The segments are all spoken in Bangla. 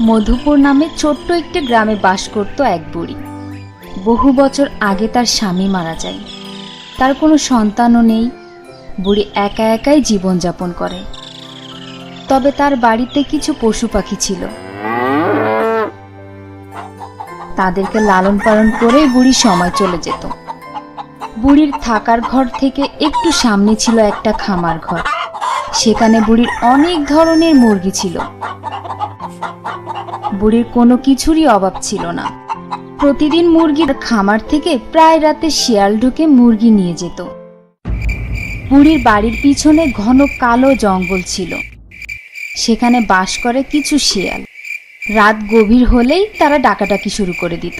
মধুপুর নামে ছোট্ট একটি গ্রামে বাস করত এক বুড়ি। বহু বছর আগে তার স্বামী মারা যায়। তার কোনো সন্তানও নেই। বুড়ি একা একাই জীবনযাপন করে। তবে তার বাড়িতে কিছু পশু পাখি ছিল। তাদেরকে লালন পালন করেই বুড়ির সময় চলে যেত। বুড়ির থাকার ঘর থেকে একটু সামনে ছিল একটা খামার ঘর। সেখানে বুড়ির অনেক ধরনের মুরগি ছিল। বুড়ির কোনো কিছুরই অভাব ছিল না। প্রতিদিন মুরগির খামার থেকে প্রায় রাতে শিয়াল ঢুকে মুরগি নিয়ে যেত। বুড়ির বাড়ির পিছনে ঘন কালো জঙ্গল ছিল। সেখানে বাস করে কিছু শিয়াল। রাত গভীর হলেই তারা ডাকাডাকি শুরু করে দিত।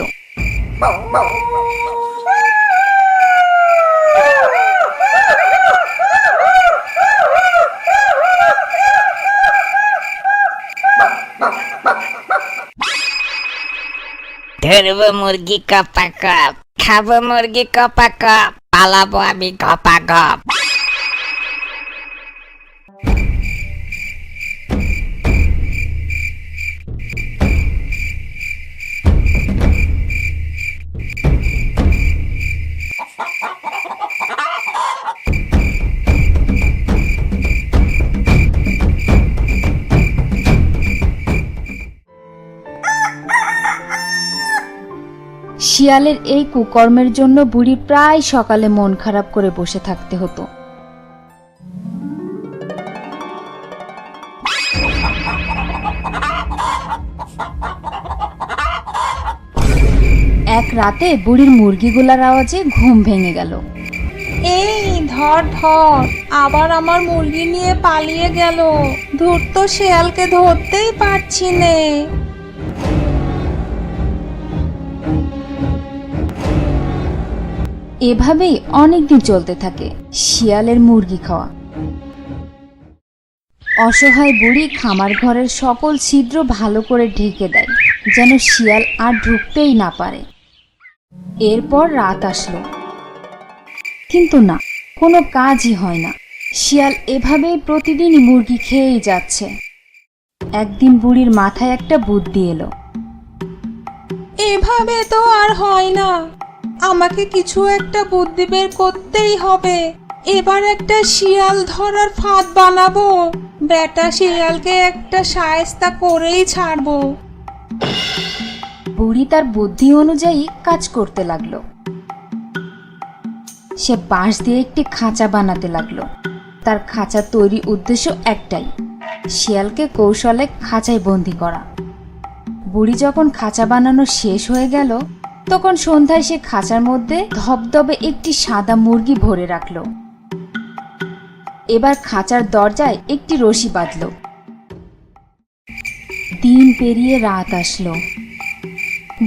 ধরবো মুরগি কপা কপ, খাবো মুরগি কপা কপ, পালাবো আমি কপা কপ। শিয়ালের এই কুকর্মের জন্য বুড়ি প্রায় সকালে মন খারাপ করে বসে থাকতে হতো। এক রাতে বুড়ির মুরগিগুলার আওয়াজে ঘুম ভেঙে গেল। এই ধর ধর, আবার আমার মুরগি নিয়ে পালিয়ে গেল। ধূর্ত শেয়ালকে ধরতেই পারছি নে। এভাবেই অনেকদিন চলতে থাকে শিয়ালের মুরগি খাওয়া। অসহায় বুড়ি খামার ঘরের সকল ছিদ্র ভালো করে ঢেকে দেয়, যেন শিয়াল আর ঢুকতেই না পারে। এরপর রাত আসলো, কিন্তু না, কোনো কাজই হয় না। শিয়াল এভাবেই প্রতিদিনই মুরগি খেয়েই যাচ্ছে। একদিন বুড়ির মাথায় একটা বুদ্ধি এলো। এভাবে তো আর হয় না, আমাকে কিছু একটা বুদ্ধি বের করতেই হবে। এবার একটা শিয়াল ধরার ফাঁদ বানাবো। বেটা শিয়ালকে একটা শায়েস্তা করেই ছাড়বো। বুড়ি তার বুদ্ধি অনুযায়ী কাজ করতে লাগলো। সে বাঁশ দিয়ে একটি খাঁচা বানাতে লাগলো। তার খাঁচা তৈরি উদ্দেশ্য একটাই, শিয়ালকে কৌশলে খাঁচায় বন্দি করা। বুড়ি যখন খাঁচা বানানো শেষ হয়ে গেল, তখন সন্ধ্যায় সে খাঁচার মধ্যে ধবধবে একটি সাদা মুরগি ভরে রাখলো। এবার খাঁচার দরজায় একটি রশি বাঁধল। দিন পেরিয়ে রাত আসলো।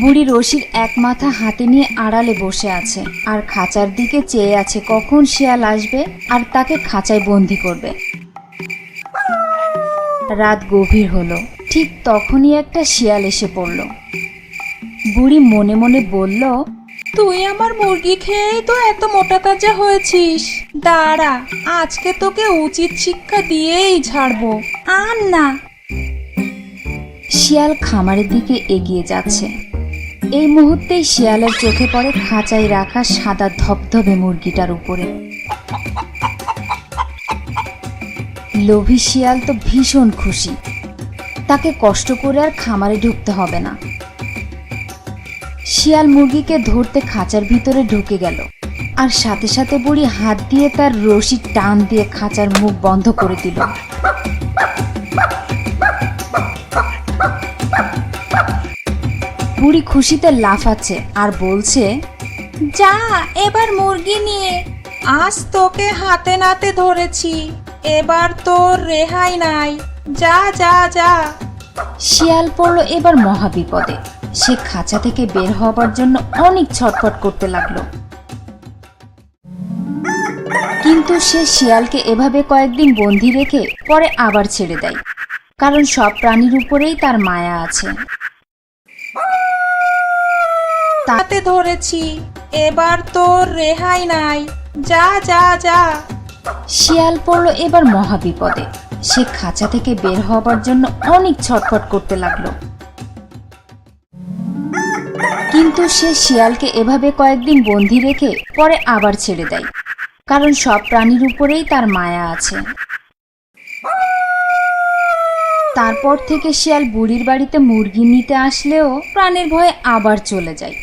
বুড়ি রশির এক মাথা হাতে নিয়ে আড়ালে বসে আছে আর খাঁচার দিকে চেয়ে আছে কখন শিয়াল আসবে আর তাকে খাঁচায় বন্দি করবে। রাত গভীর হলো। ঠিক তখনই একটা শিয়াল এসে পড়ল। বুড়ি মনে মনে বলল, তুই আমার মুরগি খেয়েই তো এত মোটা তাজা হয়েছিস। দাঁড়া, আজকে তোকে উচিত শিক্ষা দিয়েই ছাড়বো। আর না। শিয়াল খামারের দিকে এগিয়ে যাচ্ছে। এই মুহূর্তেই শিয়ালের চোখে পড়ে খাঁচায় রাখা সাদা ধবধবে মুরগিটার উপরে। লোভী শিয়াল তো ভীষণ খুশি। তাকে কষ্ট করে আর খামারে ঢুকতে হবে না। শিয়াল মুরগিকে ধরতে খাঁচার ভিতরে ঢুকে গেল, আর সাথে সাথে বুড়ি হাত দিয়ে তার রশি টান দিয়ে খাঁচার মুখ বন্ধ করে দিল। বুড়ি খুশিতে লাফাচ্ছে আর বলছে, যা এবার মুরগি নিয়ে। আজ তোকে হাতে নাতে ধরেছি, এবার তোর রেহাই নাই। যা যা যা। শিয়াল পড়ল এবার মহাবিপদে। সে খাঁচা থেকে বের হবার জন্য অনেক ছটফট করতে লাগলো। কিন্তু সে শিয়ালকে এভাবে কয়েকদিন বন্দি রেখে পরে আবার ছেড়ে দেয়, কারণ সব প্রাণীর উপরেই তার মায়া আছে। তাতে ধরেছি, এবার তোর রেহাই নাই। যা যা যা। শিয়াল পড়ল এবার মহাবিপদে। সে খাঁচা থেকে বের হবার জন্য অনেক ছটফট করতে লাগলো। কিন্তু সে শিয়ালকে এভাবে কয়েকদিন বন্দি রেখে পরে আবার ছেড়ে দেয়, কারণ সব প্রাণীর উপরেই তার মায়া আছে। তারপর থেকে শিয়াল বুড়ির বাড়িতে মুরগি নিতে আসলেও প্রাণের ভয়ে আবার চলে যায়।